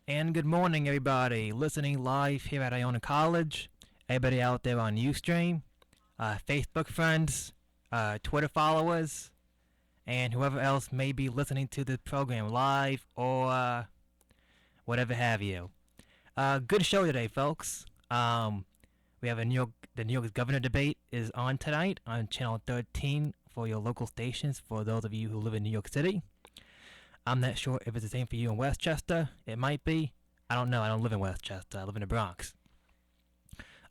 And good morning, everybody. Listening live here at Iona College. Everybody out there on Ustream, Facebook friends, Twitter followers, and whoever else may be listening to this program live or whatever have you. Good show today, folks. We have the New York governor debate is on tonight on Channel 13 for your local stations for those of you who live in New York City. I'm not sure if it's the same for you in Westchester. It might be. I don't know. I don't live in Westchester. I live in the Bronx.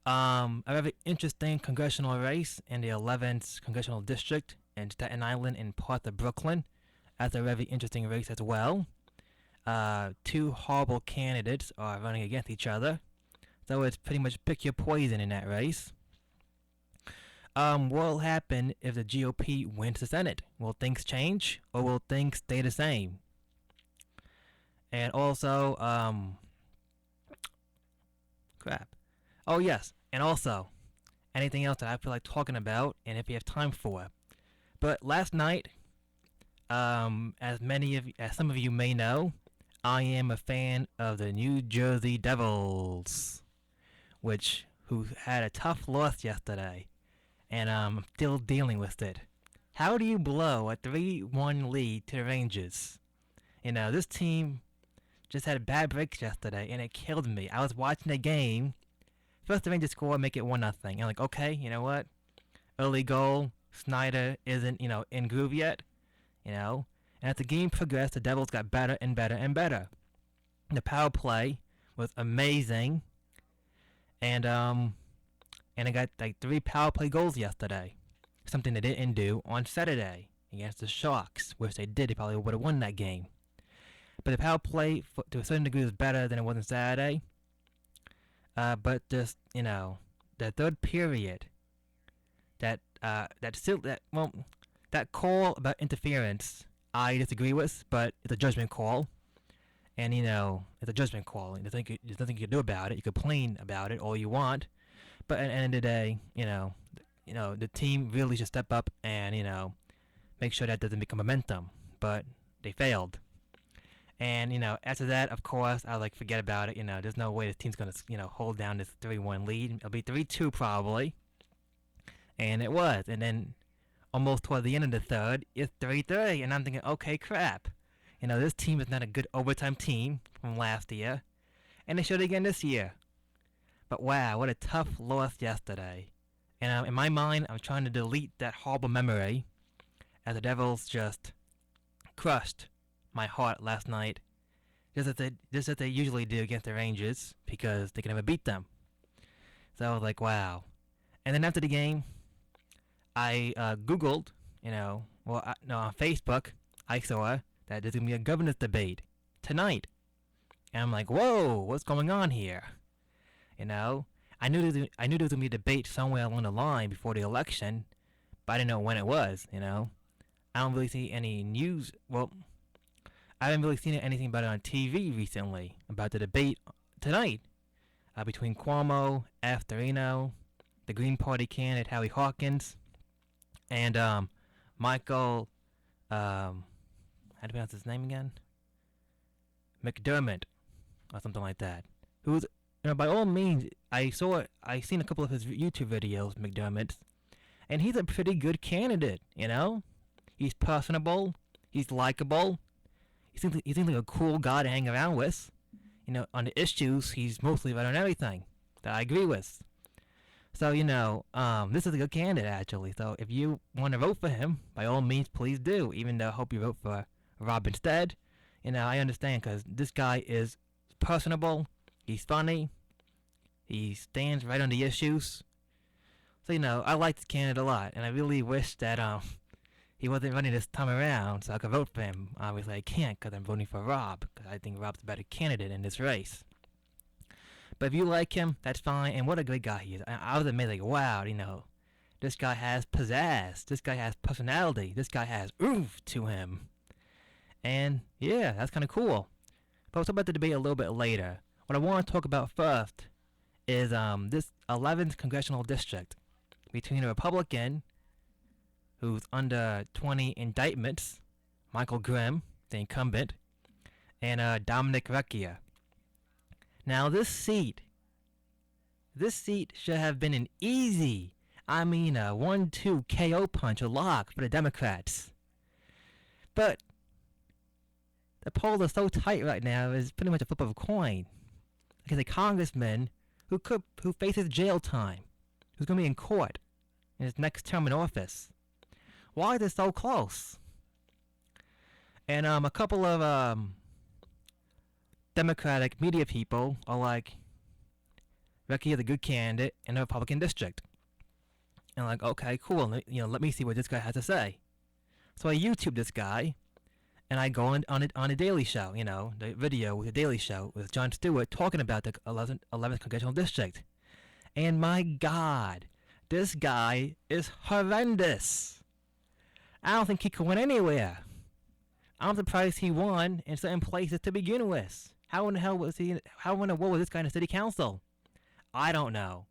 A very interesting congressional race in the 11th congressional district in Staten Island and parts of Brooklyn. That's a very interesting race as well. Two horrible candidates are running against each other. So it's pretty much pick your poison in that race. What will happen if the GOP wins the Senate? Will things change or will things stay the same? And also, crap. Oh yes, and also, anything else that I feel like talking about, and if you have time for. But last night, as some of you may know, I am a fan of the New Jersey Devils, who had a tough loss yesterday, and I'm still dealing with it. How do you blow a 3-1 lead to the Rangers? You know, this team just had bad breaks yesterday, and it killed me. I was watching the game. First, the Rangers score, make it 1-0. And I'm like, okay, you know what? Early goal. Snyder isn't, in groove yet. And as the game progressed, the Devils got better and better and better. The power play was amazing. And I got like 3 power play goals yesterday. Something they didn't do on Saturday against the Sharks, which they did. They probably would have won that game. But the power play, to a certain degree, was better than it was on Saturday. But just, the third period, that call about interference, I disagree with, but it's a judgment call. And, it's a judgment call. There's nothing you can do about it. You complain about it all you want. But at the end of the day, the team really should step up and, make sure that doesn't become momentum. But they failed. And, after that, of course, I was like, forget about it. There's no way this team's going to, hold down this 3-1 lead. It'll be 3-2 probably. And it was. And then almost toward the end of the third, it's 3-3. And I'm thinking, okay, crap. This team is not a good overtime team from last year. And they showed it again this year. But wow, what a tough loss yesterday. And in my mind, I'm trying to delete that horrible memory as the Devils just crushed my heart last night, just as they usually do against the Rangers, because they can never beat them. So I was like, wow. And then after the game, I Googled, on Facebook, I saw that there's gonna be a governor's debate tonight, and I'm like, whoa, what's going on here? I knew there was gonna be a debate somewhere along the line before the election, but I didn't know when it was. I don't really see any news. Well, I haven't really seen anything about it on TV recently, about the debate tonight between Cuomo, Afterino, the Green Party candidate Howie Hawkins, and Michael, how do you pronounce his name again? McDermott, or something like that. Who's, by all means, I seen a couple of his YouTube videos, McDermott, and he's a pretty good candidate, He's personable, he's likable. He seems like a cool guy to hang around with. On the issues, he's mostly right on everything that I agree with. So, this is a good candidate, actually. So, if you want to vote for him, by all means, please do. Even though I hope you vote for Rob instead. I understand, because this guy is personable. He's funny. He stands right on the issues. So, I like this candidate a lot. And I really wish that, he wasn't running this time around, so I could vote for him. Obviously, I can't because I'm voting for Rob, because I think Rob's a better candidate in this race. But if you like him, that's fine, and what a great guy he is. I was amazed, like, wow, this guy has pizzazz, this guy has personality, this guy has oomph to him. And, yeah, that's kind of cool. But we'll talk about the debate a little bit later. What I want to talk about first is this 11th congressional district between a Republican who's under 20 indictments, Michael Grimm, the incumbent, and Dominic Vecchia. Now this seat should have been an easy, I mean a 1-2 KO punch, a lock for the Democrats. But the polls are so tight right now, it's pretty much a flip of a coin. Because a congressman who faces jail time, who's going to be in court in his next term in office. Why is it so close? And a couple of Democratic media people are like, Recchi is a good candidate in a Republican district. And I'm like, okay, cool. Let me see what this guy has to say. So I YouTube this guy, and I go on a Daily Show, the video with the Daily Show with Jon Stewart talking about the 11th Congressional District. And my God, this guy is horrendous. I don't think he could win anywhere. I'm surprised he won in certain places to begin with. How in the hell was he? How in the world was this guy in the city council? I don't know.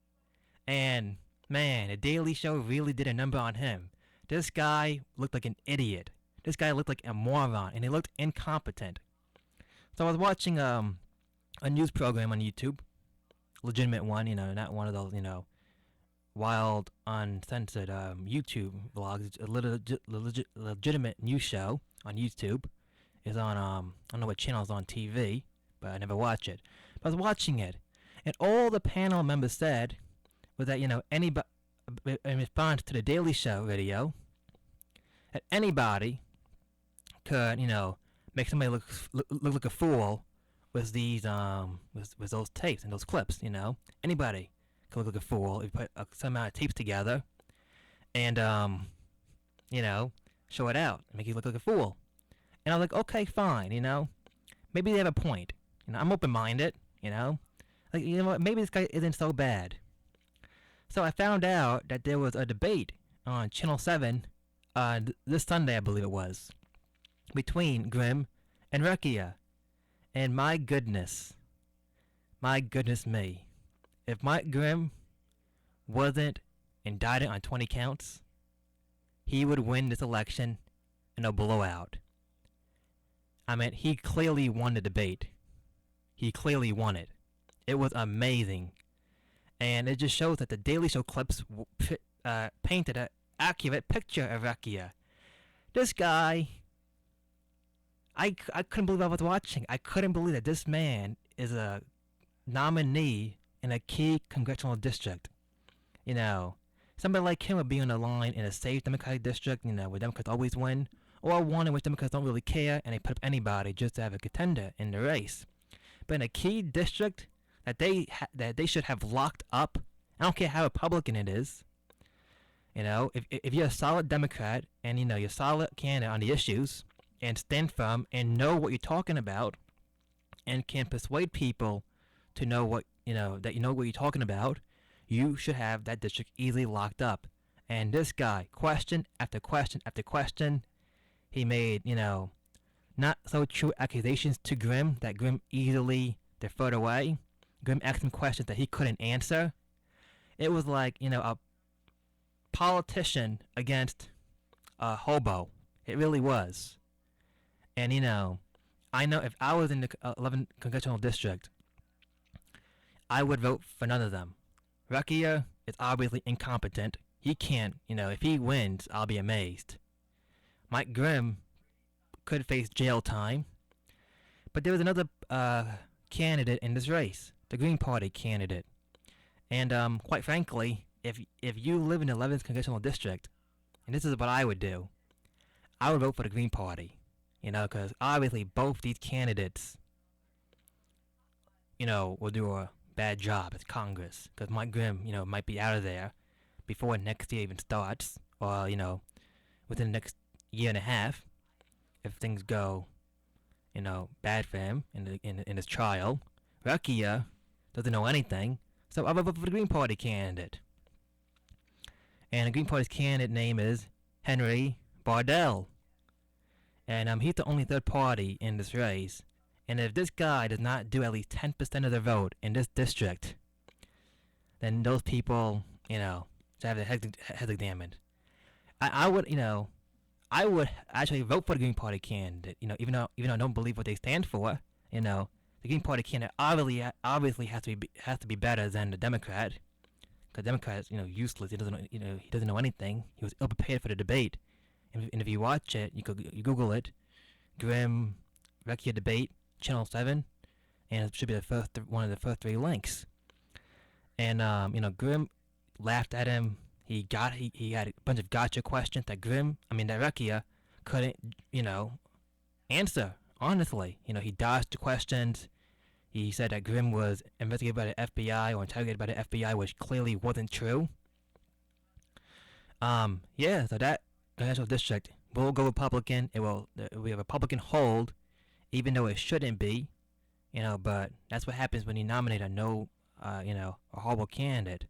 And man, the Daily Show really did a number on him. This guy looked like an idiot. This guy looked like a moron, and he looked incompetent. So I was watching a news program on YouTube, legitimate one, not one of those, wild, uncensored YouTube vlogs. It's a legitimate news show on YouTube. It's on I don't know what channel it's on TV, but I never watch it. But I was watching it, and all the panel members said was that anybody, in response to the Daily Show video, that anybody could make somebody look like a fool with these with those tapes and those clips. Anybody could look like a fool if you put some amount of tapes together and show it out and make you look like a fool. And I was like, okay, fine, maybe they have a point. I'm open-minded, what, maybe this guy isn't so bad. So I found out that there was a debate on Channel 7 this Sunday, I believe it was, between Grimm and Recchia. And my goodness me, if Mike Grimm wasn't indicted on 20 counts, he would win this election in a blowout. I mean, he clearly won the debate. He clearly won it. It was amazing. And it just shows that the Daily Show clips painted an accurate picture of Recchia. This guy, I couldn't believe I was watching. I couldn't believe that this man is a nominee in a key congressional district. Somebody like him would be on the line in a safe Democratic district, where Democrats always win, or one in which Democrats don't really care and they put up anybody just to have a contender in the race. But in a key district that they should have locked up, I don't care how Republican it is. If you're a solid Democrat and you're a solid candidate on the issues and stand firm and know what you're talking about and can persuade people to know what that you know what you're talking about, you should have that district easily locked up. And this guy, question after question after question, he made not so true accusations to Grimm that Grimm easily deferred away. Grimm asked him questions that he couldn't answer. It was like a politician against a hobo. It really was. And I know if I was in the 11th congressional district, I would vote for none of them. Recchia is obviously incompetent. He can't, if he wins, I'll be amazed. Mike Grimm could face jail time. But there was another candidate in this race, the Green Party candidate. And quite frankly, if you live in the 11th congressional district, and this is what I would do, I would vote for the Green Party. Because obviously both these candidates, will do a bad job as Congress. Because Mike Grimm, might be out of there before next year even starts, or within the next year and a half, if things go, bad for him in his trial. Recchia doesn't know anything, so I'll vote for the Green Party candidate. And the Green Party's candidate name is Henry Bardell. And he's the only third party in this race. And if this guy does not do at least 10% of the vote in this district, then those people, should have their heads examined. I would actually vote for the Green Party candidate, even though I don't believe what they stand for, the Green Party candidate obviously has to be better than the Democrat. The Democrat is useless. He doesn't know anything. He was ill prepared for the debate. And if you watch it, you Google it, Grimm Vecchia debate, Channel 7, and it should be one of the first three links. And Grimm laughed at him. He had a bunch of gotcha questions that Vecchia couldn't answer honestly. He dodged the questions. He said that Grimm was investigated by the FBI or interrogated by the FBI, which clearly wasn't true. So that congressional district will go Republican. It will be a Republican hold, even though it shouldn't be. But that's what happens when you nominate a horrible candidate.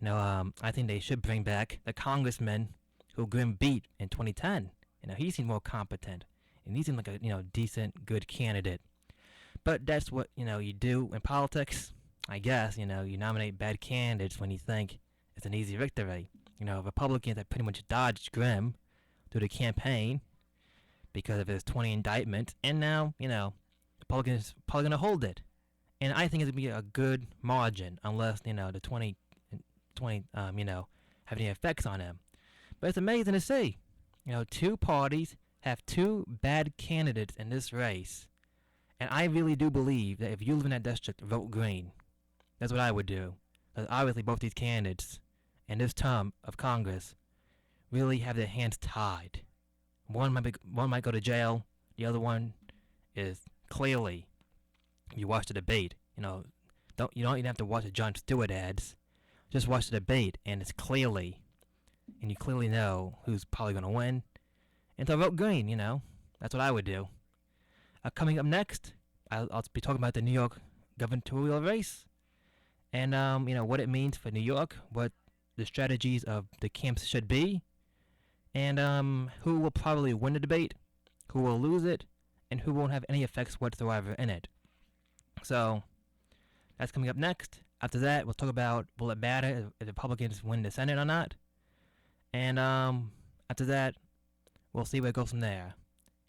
I think they should bring back the congressman who Grimm beat in 2010. He seemed more competent, and he seemed like a decent, good candidate. But that's what you do in politics, I guess. You nominate bad candidates when you think it's an easy victory. Republicans that pretty much dodged Grimm through the campaign because of his 20 indictments, and now Republicans probably gonna hold it. And I think it's gonna be a good margin, unless the 20 have any effects on him. But it's amazing to see. Two parties have two bad candidates in this race. And I really do believe that if you live in that district, vote Green. That's what I would do. Because obviously both these candidates in this term of Congress really have their hands tied. One might go to jail. The other one is clearly, you watch the debate, you don't even have to watch the Jon Stewart ads. Just watch the debate, and you clearly know who's probably going to win. And so vote Green, That's what I would do. Coming up next, I'll be talking about the New York gubernatorial race, and what it means for New York, what the strategies of the camps should be, and who will probably win the debate, who will lose it, and who won't have any effects whatsoever in it. So that's coming up next. After that, we'll talk about will it matter if the Republicans win the Senate or not, and after that, we'll see where it goes from there.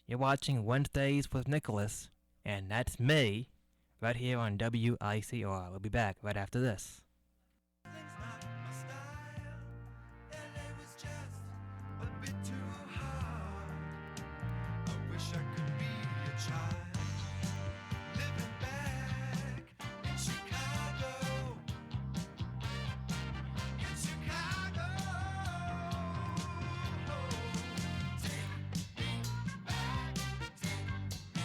You're watching Wednesdays with Nicholas, and that's me, right here on WICR. We'll be back right after this.